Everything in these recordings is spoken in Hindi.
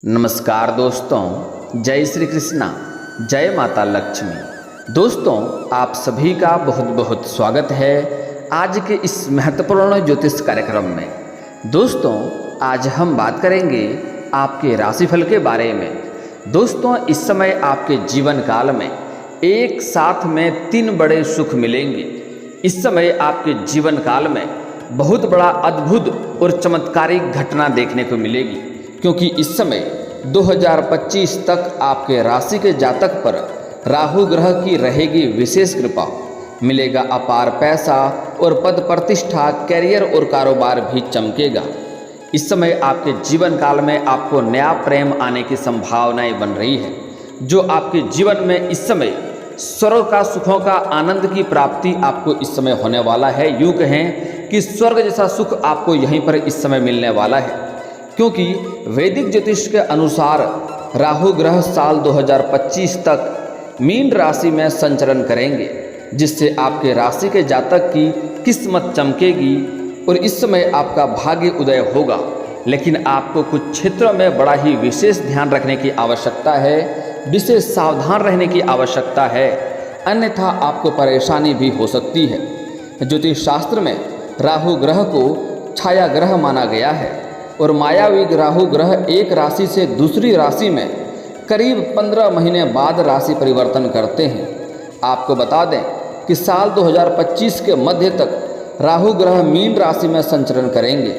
नमस्कार दोस्तों, जय श्री कृष्णा, जय माता लक्ष्मी। दोस्तों, आप सभी का बहुत बहुत स्वागत है आज के इस महत्वपूर्ण ज्योतिष कार्यक्रम में। दोस्तों, आज हम बात करेंगे आपके राशिफल के बारे में। दोस्तों, इस समय आपके जीवन काल में एक साथ में 3 बड़े सुख मिलेंगे। इस समय आपके जीवन काल में बहुत बड़ा अद्भुत और चमत्कारिक घटना देखने को मिलेगी, क्योंकि इस समय 2025 तक आपके राशि के जातक पर राहु ग्रह की रहेगी विशेष कृपा। मिलेगा अपार पैसा और पद प्रतिष्ठा, कैरियर और कारोबार भी चमकेगा। इस समय आपके जीवन काल में आपको नया प्रेम आने की संभावनाएं बन रही है, जो आपके जीवन में इस समय स्वर्ग का सुखों का आनंद की प्राप्ति आपको इस समय होने वाला है। यूँ कहें कि स्वर्ग जैसा सुख आपको यहीं पर इस समय मिलने वाला है, क्योंकि वैदिक ज्योतिष के अनुसार राहु ग्रह साल 2025 तक मीन राशि में संचरण करेंगे, जिससे आपके राशि के जातक की किस्मत चमकेगी और इस समय आपका भाग्य उदय होगा। लेकिन आपको कुछ क्षेत्रों में बड़ा ही विशेष ध्यान रखने की आवश्यकता है, विशेष सावधान रहने की आवश्यकता है, अन्यथा आपको परेशानी भी हो सकती है। ज्योतिष शास्त्र में राहु ग्रह को छाया ग्रह माना गया है और मायावी राहु ग्रह एक राशि से दूसरी राशि में करीब 15 महीने बाद राशि परिवर्तन करते हैं। आपको बता दें कि साल 2025 के मध्य तक राहु ग्रह मीन राशि में संचरण करेंगे,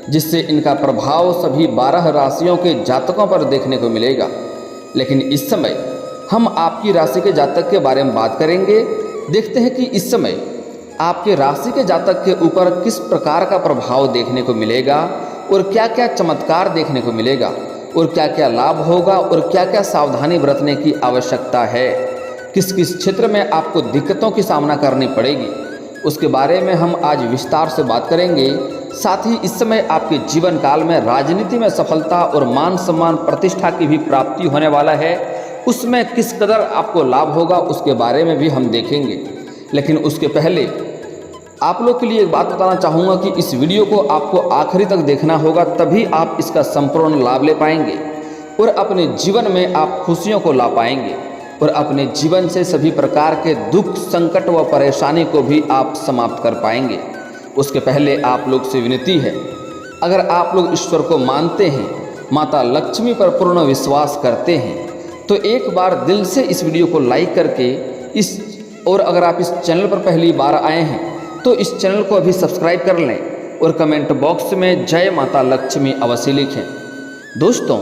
जिससे इनका प्रभाव सभी 12 राशियों के जातकों पर देखने को मिलेगा। लेकिन इस समय हम आपकी राशि के जातक के बारे में बात करेंगे। देखते हैं कि इस समय आपके राशि के जातक के ऊपर किस प्रकार का प्रभाव देखने को मिलेगा और क्या क्या चमत्कार देखने को मिलेगा और क्या क्या लाभ होगा और क्या क्या सावधानी बरतने की आवश्यकता है, किस किस क्षेत्र में आपको दिक्कतों की सामना करनी पड़ेगी, उसके बारे में हम आज विस्तार से बात करेंगे। साथ ही इस समय आपके जीवन काल में राजनीति में सफलता और मान सम्मान प्रतिष्ठा की भी प्राप्ति होने वाला है, उसमें किस कदर आपको लाभ होगा उसके बारे में भी हम देखेंगे। लेकिन उसके पहले आप लोग के लिए एक बात बताना चाहूँगा कि इस वीडियो को आपको आखिरी तक देखना होगा, तभी आप इसका संपूर्ण लाभ ले पाएंगे और अपने जीवन में आप खुशियों को ला पाएंगे और अपने जीवन से सभी प्रकार के दुख, संकट व परेशानी को भी आप समाप्त कर पाएंगे। उसके पहले आप लोग से विनती है, अगर आप लोग ईश्वर को मानते हैं, माता लक्ष्मी पर पूर्ण विश्वास करते हैं, तो एक बार दिल से इस वीडियो को लाइक करके और अगर आप इस चैनल पर पहली बार आए हैं तो इस चैनल को अभी सब्सक्राइब कर लें और कमेंट बॉक्स में जय माता लक्ष्मी अवश्य लिखें। दोस्तों,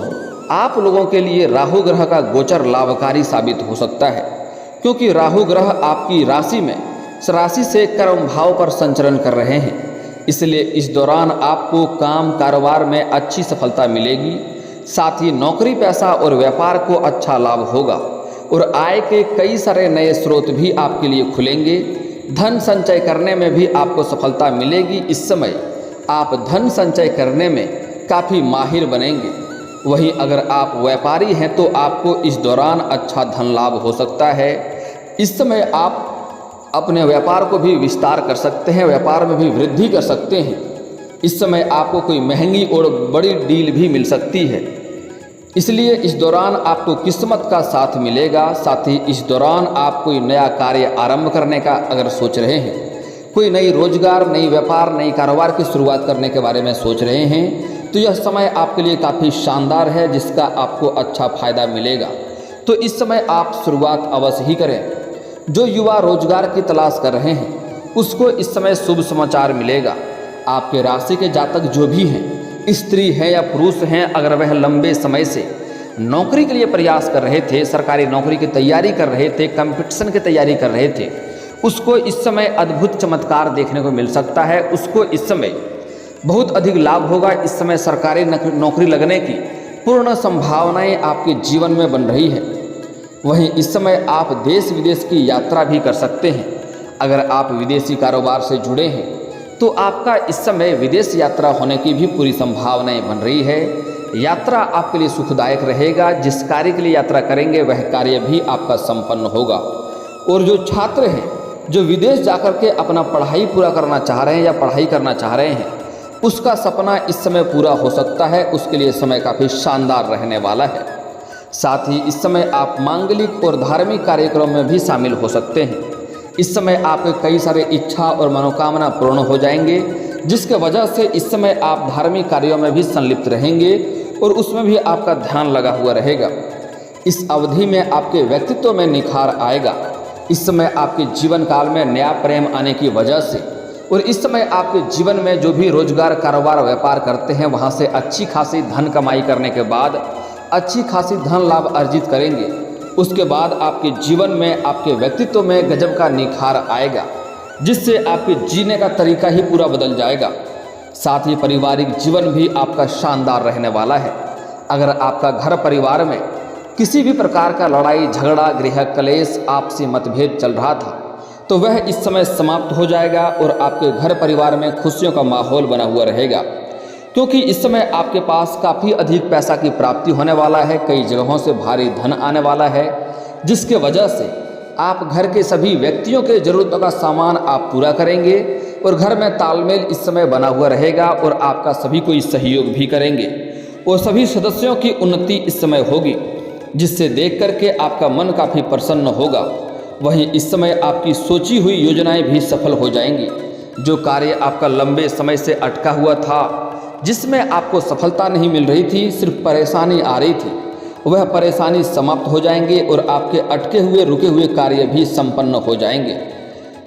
आप लोगों के लिए राहु ग्रह का गोचर लाभकारी साबित हो सकता है, क्योंकि राहु ग्रह आपकी राशि से कर्म भाव पर संचरण कर रहे हैं। इसलिए इस दौरान आपको काम कारोबार में अच्छी सफलता मिलेगी। साथ ही नौकरी, पैसा और व्यापार को अच्छा लाभ होगा और आय के कई सारे नए स्रोत भी आपके लिए खुलेंगे। धन संचय करने में भी आपको सफलता मिलेगी। इस समय आप धन संचय करने में काफ़ी माहिर बनेंगे। वहीं अगर आप व्यापारी हैं तो आपको इस दौरान अच्छा धन लाभ हो सकता है। इस समय आप अपने व्यापार को भी विस्तार कर सकते हैं, व्यापार में भी वृद्धि कर सकते हैं। इस समय आपको कोई महंगी और बड़ी डील भी मिल सकती है, इसलिए इस दौरान आपको किस्मत का साथ मिलेगा। साथ ही इस दौरान आप कोई नया कार्य आरंभ करने का अगर सोच रहे हैं, कोई नई रोजगार, नई व्यापार, नई कारोबार की शुरुआत करने के बारे में सोच रहे हैं, तो यह समय आपके लिए काफ़ी शानदार है, जिसका आपको अच्छा फायदा मिलेगा। तो इस समय आप शुरुआत अवश्य ही करें। जो युवा रोजगार की तलाश कर रहे हैं, उसको इस समय शुभ समाचार मिलेगा। आपके राशि के जातक जो भी हैं, स्त्री हैं या पुरुष हैं, अगर वह लंबे समय से नौकरी के लिए प्रयास कर रहे थे, सरकारी नौकरी की तैयारी कर रहे थे, कंपटीशन की तैयारी कर रहे थे, उसको इस समय अद्भुत चमत्कार देखने को मिल सकता है। उसको इस समय बहुत अधिक लाभ होगा। इस समय सरकारी नौकरी लगने की पूर्ण संभावनाएं आपके जीवन में बन रही है। वहीं इस समय आप देश विदेश की यात्रा भी कर सकते हैं। अगर आप विदेशी कारोबार से जुड़े हैं तो आपका इस समय विदेश यात्रा होने की भी पूरी संभावनाएं बन रही है। यात्रा आपके लिए सुखदायक रहेगा। जिस कार्य के लिए यात्रा करेंगे वह कार्य भी आपका संपन्न होगा। और जो छात्र हैं, जो विदेश जाकर के अपना पढ़ाई पूरा करना चाह रहे हैं या पढ़ाई करना चाह रहे हैं, उसका सपना इस समय पूरा हो सकता है। उसके लिए समय काफ़ी शानदार रहने वाला है। साथ ही इस समय आप मांगलिक और धार्मिक कार्यक्रम में भी शामिल हो सकते हैं। इस समय आपके कई सारे इच्छा और मनोकामना पूर्ण हो जाएंगे, जिसके वजह से इस समय आप धार्मिक कार्यों में भी संलिप्त रहेंगे और उसमें भी आपका ध्यान लगा हुआ रहेगा। इस अवधि में आपके व्यक्तित्व में निखार आएगा। इस समय आपके जीवन काल में नया प्रेम आने की वजह से और इस समय आपके जीवन में जो भी रोजगार, कारोबार, व्यापार करते हैं, वहाँ से अच्छी खासी धन कमाई करने के बाद अच्छी खासी धन लाभ अर्जित करेंगे। उसके बाद आपके जीवन में, आपके व्यक्तित्व में गजब का निखार आएगा, जिससे आपके जीने का तरीका ही पूरा बदल जाएगा। साथ ही पारिवारिक जीवन भी आपका शानदार रहने वाला है। अगर आपका घर परिवार में किसी भी प्रकार का लड़ाई झगड़ा, गृह कलेश, आपसी मतभेद चल रहा था, तो वह इस समय समाप्त हो जाएगा और आपके घर परिवार में खुशियों का माहौल बना हुआ रहेगा। क्योंकि इस समय आपके पास काफ़ी अधिक पैसा की प्राप्ति होने वाला है। कई जगहों से भारी धन आने वाला है, जिसके वजह से आप घर के सभी व्यक्तियों के ज़रूरतों का सामान आप पूरा करेंगे और घर में तालमेल इस समय बना हुआ रहेगा और आपका सभी कोई सहयोग भी करेंगे और सभी सदस्यों की उन्नति इस समय होगी, जिससे देख करके आपका मन काफ़ी प्रसन्न होगा। वहीं इस समय आपकी सोची हुई योजनाएं भी सफल हो जाएंगी। जो कार्य आपका लंबे समय से अटका हुआ था, जिसमें आपको सफलता नहीं मिल रही थी, सिर्फ परेशानी आ रही थी, वह परेशानी समाप्त हो जाएंगे और आपके अटके हुए रुके हुए कार्य भी संपन्न हो जाएंगे।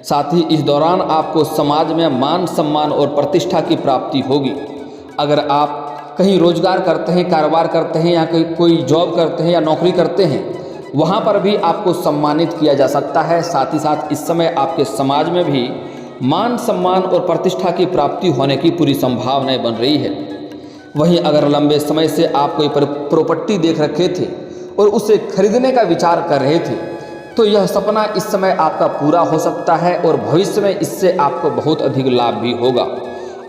साथ ही इस दौरान आपको समाज में मान सम्मान और प्रतिष्ठा की प्राप्ति होगी। अगर आप कहीं रोजगार करते हैं, कारोबार करते हैं या कोई जॉब करते हैं या नौकरी करते हैं, वहाँ पर भी आपको सम्मानित किया जा सकता है। साथ ही साथ इस समय आपके समाज में भी मान सम्मान और प्रतिष्ठा की प्राप्ति होने की पूरी संभावनाएं बन रही है। वहीं अगर लंबे समय से आप कोई प्रॉपर्टी देख रखे थे और उसे खरीदने का विचार कर रहे थे, तो यह सपना इस समय आपका पूरा हो सकता है और भविष्य में इससे आपको बहुत अधिक लाभ भी होगा।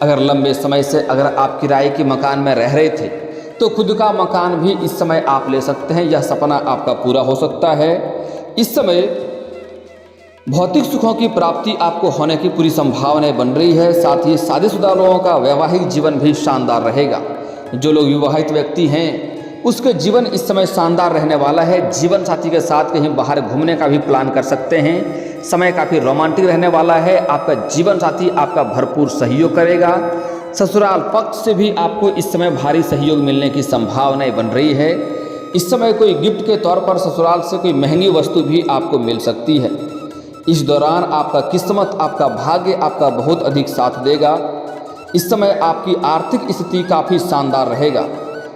अगर लंबे समय से आप किराए के मकान में रह रहे थे, तो खुद का मकान भी इस समय आप ले सकते हैं। यह सपना आपका पूरा हो सकता है। इस समय भौतिक सुखों की प्राप्ति आपको होने की पूरी संभावनाएं बन रही है। साथ ही शादीशुदा लोगों का वैवाहिक जीवन भी शानदार रहेगा। जो लोग विवाहित व्यक्ति हैं, उसके जीवन इस समय शानदार रहने वाला है। जीवन साथी के साथ कहीं बाहर घूमने का भी प्लान कर सकते हैं। समय काफ़ी रोमांटिक रहने वाला है। आपका जीवन साथी आपका भरपूर सहयोग करेगा। ससुराल पक्ष से भी आपको इस समय भारी सहयोग मिलने की संभावनाएं बन रही है। इस समय कोई गिफ्ट के तौर पर ससुराल से कोई महंगी वस्तु भी आपको मिल सकती है। इस दौरान आपका किस्मत, आपका भाग्य आपका बहुत अधिक साथ देगा। इस समय आपकी आर्थिक स्थिति काफ़ी शानदार रहेगा,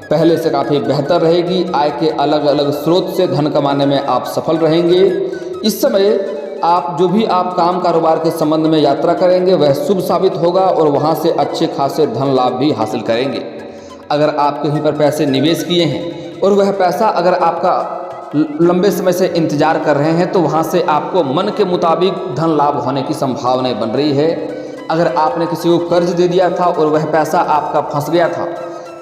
पहले से काफ़ी बेहतर रहेगी। आय के अलग अलग स्रोत से धन कमाने में आप सफल रहेंगे। इस समय आप जो भी आप काम कारोबार के संबंध में यात्रा करेंगे, वह शुभ साबित होगा और वहाँ से अच्छे खासे धन लाभ भी हासिल करेंगे। अगर आप कहीं पर पैसे निवेश किए हैं और वह पैसा अगर आपका लंबे समय से इंतजार कर रहे हैं, तो वहाँ से आपको मन के मुताबिक धन लाभ होने की संभावनाएं बन रही है। अगर आपने किसी को कर्ज दे दिया था और वह पैसा आपका फंस गया था,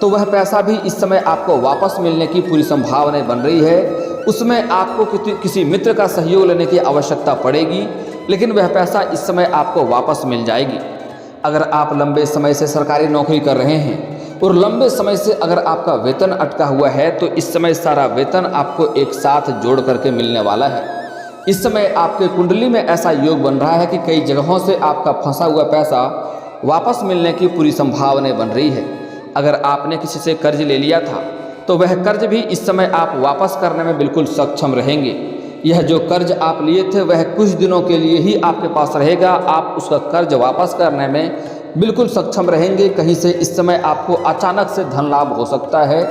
तो वह पैसा भी इस समय आपको वापस मिलने की पूरी संभावनाएं बन रही है। उसमें आपको किसी मित्र का सहयोग लेने की आवश्यकता पड़ेगी, लेकिन वह पैसा इस समय आपको वापस मिल जाएगी। अगर आप लंबे समय से सरकारी नौकरी कर रहे हैं और लंबे समय से अगर आपका वेतन अटका हुआ है, तो इस समय सारा वेतन आपको एक साथ जोड़ करके मिलने वाला है। इस समय आपके कुंडली में ऐसा योग बन रहा है कि कई जगहों से आपका फंसा हुआ पैसा वापस मिलने की पूरी संभावनाएं बन रही है। अगर आपने किसी से कर्ज ले लिया था, तो वह कर्ज भी इस समय आप वापस करने में बिल्कुल सक्षम रहेंगे। यह जो कर्ज आप लिए थे, वह कुछ दिनों के लिए ही आपके पास रहेगा। आप उसका कर्ज वापस करने में बिल्कुल सक्षम रहेंगे। कहीं से इस समय आपको अचानक से धन लाभ हो सकता है।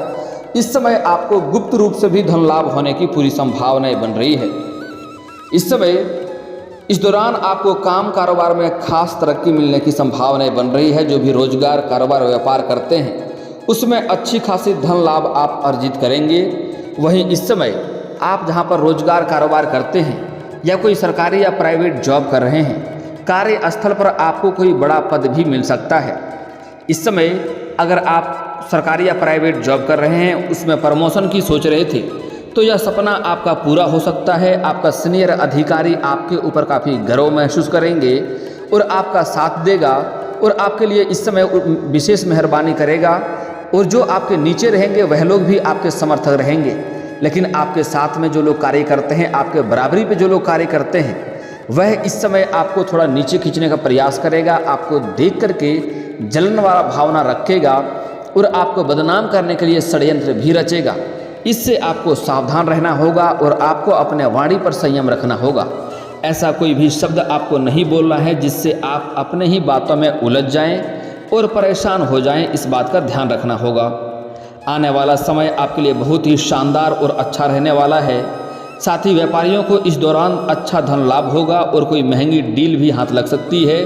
इस समय आपको गुप्त रूप से भी धन लाभ होने की पूरी संभावनाएं बन रही है। इस समय इस दौरान आपको काम कारोबार में खास तरक्की मिलने की संभावनाएं बन रही है। जो भी रोजगार, कारोबार, व्यापार करते हैं, उसमें अच्छी खासी धन लाभ आप अर्जित करेंगे। वहीं इस समय आप जहां पर रोजगार, कारोबार करते हैं या कोई सरकारी या प्राइवेट जॉब कर रहे हैं, कार्यस्थल पर आपको कोई बड़ा पद भी मिल सकता है। इस समय अगर आप सरकारी या प्राइवेट जॉब कर रहे हैं, उसमें प्रमोशन की सोच रहे थे, तो यह सपना आपका पूरा हो सकता है। आपका सीनियर अधिकारी आपके ऊपर काफ़ी गर्व महसूस करेंगे और आपका साथ देगा और आपके लिए इस समय विशेष मेहरबानी करेगा। और जो आपके नीचे रहेंगे वह लोग भी आपके समर्थक रहेंगे, लेकिन आपके साथ में जो लोग कार्य करते हैं, आपके बराबरी पे जो लोग कार्य करते हैं, वह इस समय आपको थोड़ा नीचे खींचने का प्रयास करेगा, आपको देख करके जलन वाला भावना रखेगा और आपको बदनाम करने के लिए षड्यंत्र भी रचेगा। इससे आपको सावधान रहना होगा और आपको अपने वाणी पर संयम रखना होगा। ऐसा कोई भी शब्द आपको नहीं बोलना है जिससे आप अपने ही बातों में उलझ जाएं और परेशान हो जाएं, इस बात का ध्यान रखना होगा। आने वाला समय आपके लिए बहुत ही शानदार और अच्छा रहने वाला है। साथ ही व्यापारियों को इस दौरान अच्छा धन लाभ होगा और कोई महंगी डील भी हाथ लग सकती है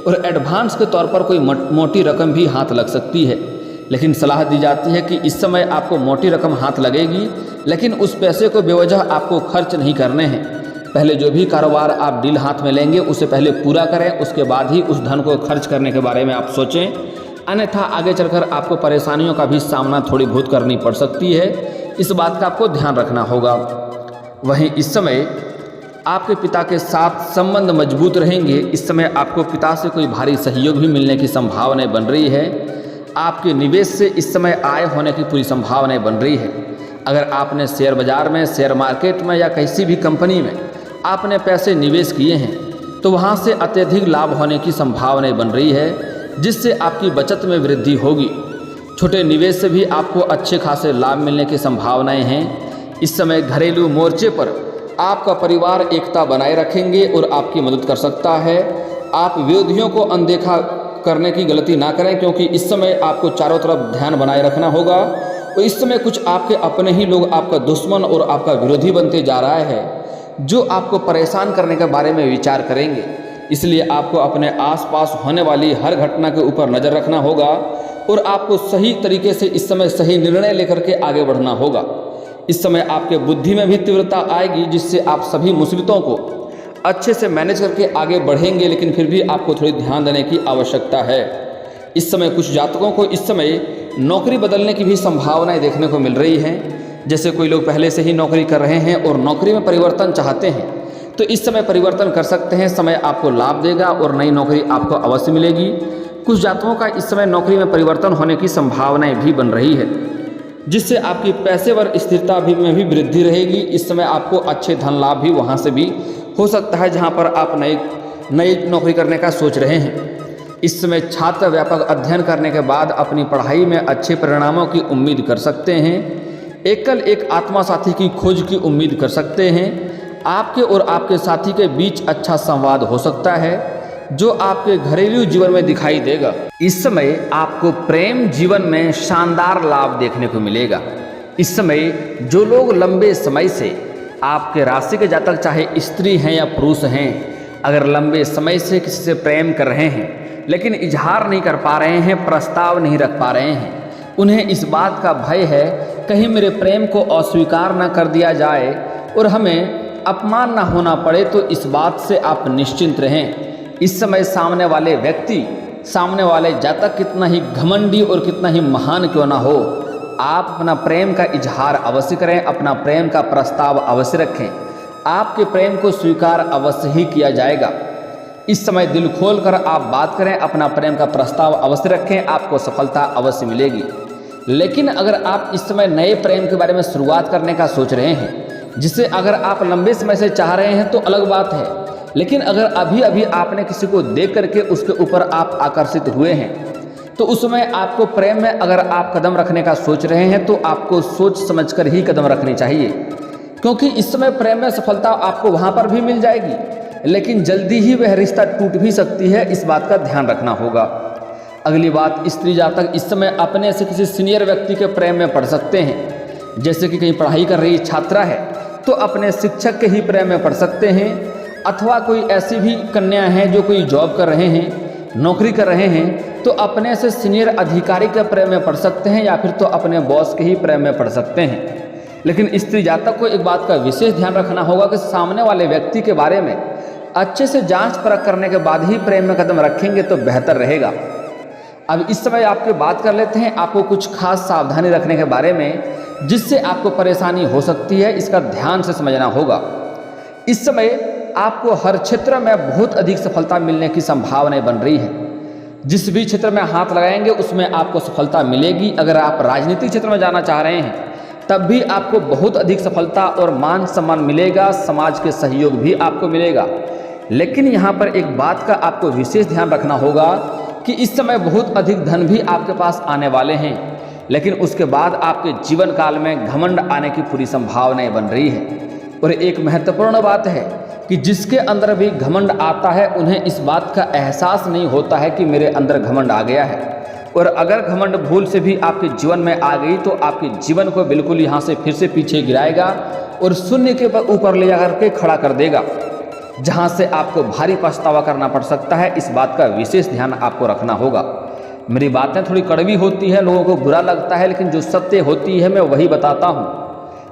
और एडवांस के तौर पर कोई मोटी रकम भी हाथ लग सकती है। लेकिन सलाह दी जाती है कि इस समय आपको मोटी रकम हाथ लगेगी, लेकिन उस पैसे को बेवजह आपको खर्च नहीं करने हैं। पहले जो भी कारोबार आप डील हाथ में लेंगे उसे पहले पूरा करें, उसके बाद ही उस धन को खर्च करने के बारे में आप सोचें, अन्यथा आगे चलकर आपको परेशानियों का भी सामना थोड़ी बहुत करनी पड़ सकती है। इस बात का आपको ध्यान रखना होगा। वहीं इस समय आपके पिता के साथ संबंध मजबूत रहेंगे। इस समय आपको पिता से कोई भारी सहयोग भी मिलने की संभावनाएं बन रही है। आपके निवेश से इस समय आय होने की पूरी संभावनाएं बन रही है। अगर आपने शेयर बाजार में, शेयर मार्केट में या किसी भी कंपनी में आपने पैसे निवेश किए हैं तो वहां से अत्यधिक लाभ होने की संभावनाएं बन रही है, जिससे आपकी बचत में वृद्धि होगी। छोटे निवेश से भी आपको अच्छे खासे लाभ मिलने की संभावनाएं हैं। इस समय घरेलू मोर्चे पर आपका परिवार एकता बनाए रखेंगे और आपकी मदद कर सकता है। आप विरोधियों को अनदेखा करने की गलती ना करें, क्योंकि इस समय आपको चारों तरफ ध्यान बनाए रखना होगा। और इस समय कुछ आपके अपने ही लोग आपका दुश्मन और आपका विरोधी बनते जा रहा है, जो आपको परेशान करने के बारे में विचार करेंगे। इसलिए आपको अपने आसपास होने वाली हर घटना के ऊपर नज़र रखना होगा और आपको सही तरीके से इस समय सही निर्णय लेकर के आगे बढ़ना होगा। इस समय आपके बुद्धि में भी तीव्रता आएगी, जिससे आप सभी मुसीबतों को अच्छे से मैनेज करके आगे बढ़ेंगे, लेकिन फिर भी आपको थोड़ी ध्यान देने की आवश्यकता है। इस समय कुछ जातकों को इस समय नौकरी बदलने की भी संभावनाएं देखने को मिल रही हैं। जैसे कोई लोग पहले से ही नौकरी कर रहे हैं और नौकरी में परिवर्तन चाहते हैं तो इस समय परिवर्तन कर सकते हैं। समय आपको लाभ देगा और नई नौकरी आपको अवश्य मिलेगी। कुछ जातकों का इस समय नौकरी में परिवर्तन होने की संभावनाएं भी बन रही है, जिससे आपकी पेशेवर स्थिरता में भी वृद्धि रहेगी। इस समय आपको अच्छे धन लाभ भी वहां से भी हो सकता है जहां पर आप नई नौकरी करने का सोच रहे हैं। इस समय छात्र व्यापक अध्ययन करने के बाद अपनी पढ़ाई में अच्छे परिणामों की उम्मीद कर सकते हैं। एकल एक आत्मा साथी की खोज की उम्मीद कर सकते हैं। आपके और आपके साथी के बीच अच्छा संवाद हो सकता है, जो आपके घरेलू जीवन में दिखाई देगा। इस समय आपको प्रेम जीवन में शानदार लाभ देखने को मिलेगा। इस समय जो लोग लंबे समय से आपके राशि के जातक, चाहे स्त्री हैं या पुरुष हैं, अगर लंबे समय से किसी से प्रेम कर रहे हैं लेकिन इजहार नहीं कर पा रहे हैं, प्रस्ताव नहीं रख पा रहे हैं, उन्हें इस बात का भय है कहीं मेरे प्रेम को अस्वीकार न कर दिया जाए और हमें अपमान न होना पड़े, तो इस बात से आप निश्चिंत रहें। इस समय सामने वाले व्यक्ति, सामने वाले जातक कितना ही घमंडी और कितना ही महान क्यों ना हो, आप अपना प्रेम का इजहार अवश्य करें, अपना प्रेम का प्रस्ताव अवश्य रखें। आपके प्रेम को स्वीकार अवश्य ही किया जाएगा। इस समय दिल खोलकर आप बात करें, अपना प्रेम का प्रस्ताव अवश्य रखें, आपको सफलता अवश्य मिलेगी। लेकिन अगर आप इस समय नए प्रेम के बारे में शुरुआत करने का सोच रहे हैं, जिसे अगर आप लंबे समय से चाह रहे हैं तो अलग बात है, लेकिन अगर अभी अभी आपने किसी को देख करके उसके ऊपर आप आकर्षित हुए हैं, तो उस समय आपको प्रेम में अगर आप कदम रखने का सोच रहे हैं तो आपको सोच समझकर ही कदम रखनी चाहिए, क्योंकि इस समय प्रेम में सफलता आपको वहाँ पर भी मिल जाएगी, लेकिन जल्दी ही वह रिश्ता टूट भी सकती है। इस बात का ध्यान रखना होगा। अगली बात, स्त्री जातक इस समय अपने से किसी सीनियर व्यक्ति के प्रेम में पड़ सकते हैं। जैसे कि कहीं पढ़ाई कर रही छात्रा है तो अपने शिक्षक के ही प्रेम में पड़ सकते हैं, अथवा कोई ऐसी भी कन्या है जो कोई जॉब कर रहे हैं, नौकरी कर रहे हैं, तो अपने से सीनियर अधिकारी के प्रेम में पड़ सकते हैं, या फिर तो अपने बॉस के ही प्रेम में पड़ सकते हैं। लेकिन स्त्री जातक को एक बात का विशेष ध्यान रखना होगा कि सामने वाले व्यक्ति के बारे में अच्छे से जांच परख करने के बाद ही प्रेम में कदम रखेंगे तो बेहतर रहेगा। अब इस समय आपके बात कर लेते हैं आपको कुछ खास सावधानी रखने के बारे में, जिससे आपको परेशानी हो सकती है, इसका ध्यान से समझना होगा। इस समय आपको हर क्षेत्र में बहुत अधिक सफलता मिलने की संभावनाएं बन रही है। जिस भी क्षेत्र में हाथ लगाएंगे उसमें आपको सफलता मिलेगी। अगर आप राजनीतिक क्षेत्र में जाना चाह रहे हैं तब भी आपको बहुत अधिक सफलता और मान सम्मान मिलेगा, समाज के सहयोग भी आपको मिलेगा। लेकिन यहाँ पर एक बात का आपको विशेष ध्यान रखना होगा कि इस समय बहुत अधिक धन भी आपके पास आने वाले हैं, लेकिन उसके बाद आपके जीवन काल में घमंड आने की पूरी संभावनाएं बन रही है। और एक महत्वपूर्ण बात है कि जिसके अंदर भी घमंड आता है उन्हें इस बात का एहसास नहीं होता है कि मेरे अंदर घमंड आ गया है। और अगर घमंड भूल से भी आपके जीवन में आ गई तो आपके जीवन को बिल्कुल यहाँ से फिर से पीछे गिराएगा और शून्य के ऊपर ले जाकर के खड़ा कर देगा, जहाँ से आपको भारी पछतावा करना पड़ सकता है। इस बात का विशेष ध्यान आपको रखना होगा। मेरी बातें थोड़ी कड़वी होती है, लोगों को बुरा लगता है, लेकिन जो सत्य होती है मैं वही बताता हूँ।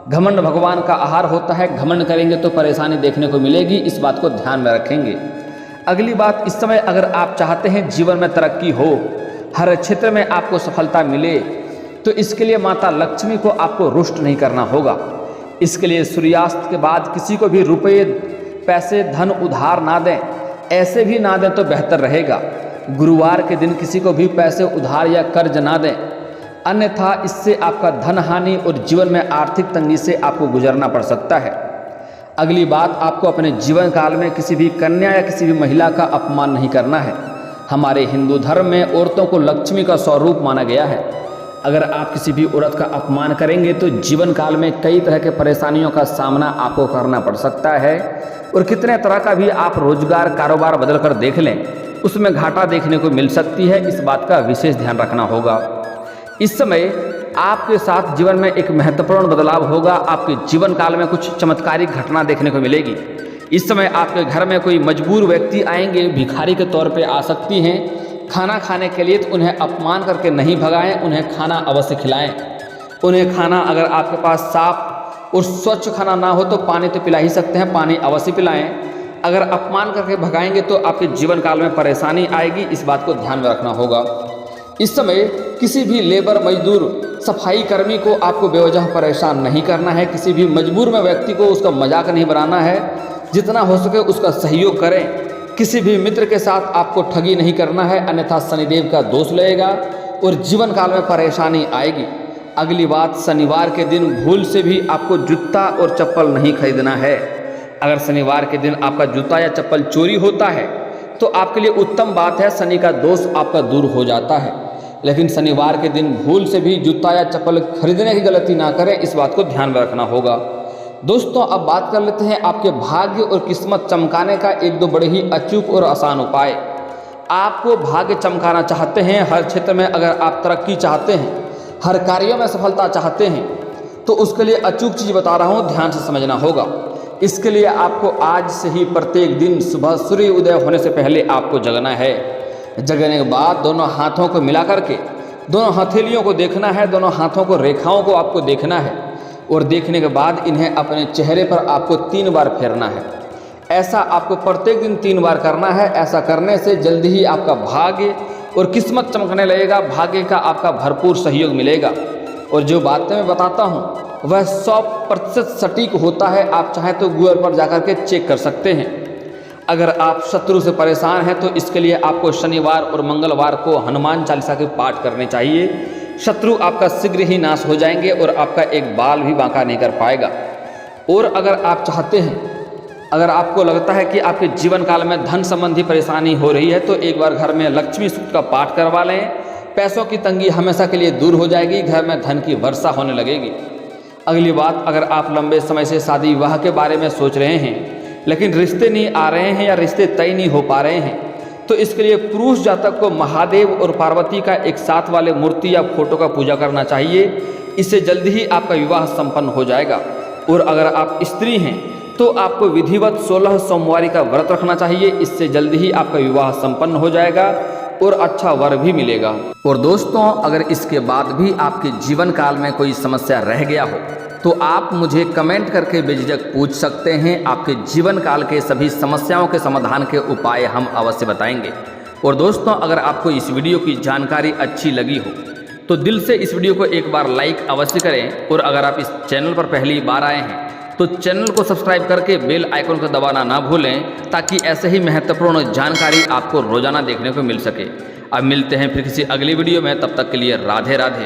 घमंड भगवान का आहार होता है, घमंड करेंगे तो परेशानी देखने को मिलेगी, इस बात को ध्यान में रखेंगे। अगली बात, इस समय अगर आप चाहते हैं जीवन में तरक्की हो, हर क्षेत्र में आपको सफलता मिले, तो इसके लिए माता लक्ष्मी को आपको रुष्ट नहीं करना होगा। इसके लिए सूर्यास्त के बाद किसी को भी रुपये पैसे धन उधार ना दें, ऐसे भी ना दें तो बेहतर रहेगा। गुरुवार के दिन किसी को भी पैसे उधार या कर्ज ना दें, अन्यथा इससे आपका धन हानि और जीवन में आर्थिक तंगी से आपको गुजरना पड़ सकता है। अगली बात, आपको अपने जीवन काल में किसी भी कन्या या किसी भी महिला का अपमान नहीं करना है। हमारे हिंदू धर्म में औरतों को लक्ष्मी का स्वरूप माना गया है। अगर आप किसी भी औरत का अपमान करेंगे तो जीवन काल में कई तरह के परेशानियों का सामना आपको करना पड़ सकता है। और कितने तरह का भी आप रोजगार कारोबार बदल कर देख लें, उसमें घाटा देखने को मिल सकती है। इस बात का विशेष ध्यान रखना होगा। इस समय आपके साथ जीवन में एक महत्वपूर्ण बदलाव होगा। आपके जीवन काल में कुछ चमत्कारिक घटना देखने को मिलेगी। इस समय आपके घर में कोई मजबूर व्यक्ति आएंगे, भिखारी के तौर पे आ सकती हैं खाना खाने के लिए, तो उन्हें अपमान करके नहीं भगाएं, उन्हें खाना अवश्य खिलाएं। उन्हें खाना, अगर आपके पास साफ और स्वच्छ खाना ना हो तो पानी तो पिला ही सकते हैं, पानी अवश्य पिलाएं। अगर अपमान करके भगाएंगे तो आपके जीवन काल में परेशानी आएगी, इस बात को ध्यान में रखना होगा। इस समय किसी भी लेबर, मजदूर, सफाई कर्मी को आपको बेवजह परेशान नहीं करना है। किसी भी मजबूर में व्यक्ति को उसका मजाक नहीं बनाना है, जितना हो सके उसका सहयोग करें। किसी भी मित्र के साथ आपको ठगी नहीं करना है, अन्यथा शनिदेव का दोष लगेगा और जीवन काल में परेशानी आएगी। अगली बात, शनिवार के दिन भूल से भी आपको जूता और चप्पल नहीं खरीदना है। अगर शनिवार के दिन आपका जूता या चप्पल चोरी होता है तो आपके लिए उत्तम बात है, शनि का दोष आपका दूर हो जाता है। लेकिन शनिवार के दिन भूल से भी जूता या चप्पल खरीदने की गलती ना करें, इस बात को ध्यान में रखना होगा। दोस्तों, अब बात कर लेते हैं आपके भाग्य और किस्मत चमकाने का एक दो बड़े ही अचूक और आसान उपाय। आपको भाग्य चमकाना चाहते हैं, हर क्षेत्र में अगर आप तरक्की चाहते हैं, हर कार्यों में सफलता चाहते हैं, तो उसके लिए अचूक चीज़ बता रहा हूँ, ध्यान से समझना होगा। इसके लिए आपको आज से ही प्रत्येक दिन सुबह सूर्य उदय होने से पहले आपको जगना है। जगने के बाद दोनों हाथों को मिला करके दोनों हथेलियों को देखना है, दोनों हाथों को, रेखाओं को आपको देखना है और देखने के बाद इन्हें अपने चेहरे पर आपको 3 बार फेरना है। ऐसा आपको प्रत्येक दिन 3 बार करना है। ऐसा करने से जल्दी ही आपका भाग्य और किस्मत चमकने लगेगा, भाग्य का आपका भरपूर सहयोग मिलेगा। और जो बातें मैं बताता हूँ वह 100% सटीक होता है। आप चाहें तो गूगल पर जाकर के चेक कर सकते हैं। अगर आप शत्रु से परेशान हैं तो इसके लिए आपको शनिवार और मंगलवार को हनुमान चालीसा के पाठ करने चाहिए। शत्रु आपका शीघ्र ही नाश हो जाएंगे और आपका एक बाल भी बांका नहीं कर पाएगा। और अगर आप चाहते हैं, अगर आपको लगता है कि आपके जीवन काल में धन संबंधी परेशानी हो रही है तो एक बार घर में लक्ष्मी सूक्त का पाठ करवा लें। पैसों की तंगी हमेशा के लिए दूर हो जाएगी, घर में धन की वर्षा होने लगेगी। अगली बात, अगर आप लंबे समय से शादी विवाह के बारे में सोच रहे हैं लेकिन रिश्ते नहीं आ रहे हैं या रिश्ते तय नहीं हो पा रहे हैं, तो इसके लिए पुरुष जातक को महादेव और पार्वती का एक साथ वाले मूर्ति या फोटो का पूजा करना चाहिए। इससे जल्दी ही आपका विवाह संपन्न हो जाएगा। और अगर आप स्त्री हैं तो आपको विधिवत 16 सोमवारी का व्रत रखना चाहिए। इससे जल्दी ही आपका विवाह संपन्न हो जाएगा और अच्छा वर भी मिलेगा। और दोस्तों, अगर इसके बाद भी आपके जीवन काल में कोई समस्या रह गया हो तो आप मुझे कमेंट करके बेझिझक पूछ सकते हैं। आपके जीवन काल के सभी समस्याओं के समाधान के उपाय हम अवश्य बताएंगे। और दोस्तों, अगर आपको इस वीडियो की जानकारी अच्छी लगी हो तो दिल से इस वीडियो को एक बार लाइक अवश्य करें। और अगर आप इस चैनल पर पहली बार आए हैं तो चैनल को सब्सक्राइब करके बेल आइकन को दबाना ना भूलें, ताकि ऐसे ही महत्वपूर्ण जानकारी आपको रोजाना देखने को मिल सके। अब मिलते हैं फिर किसी अगली वीडियो में, तब तक के लिए राधे राधे।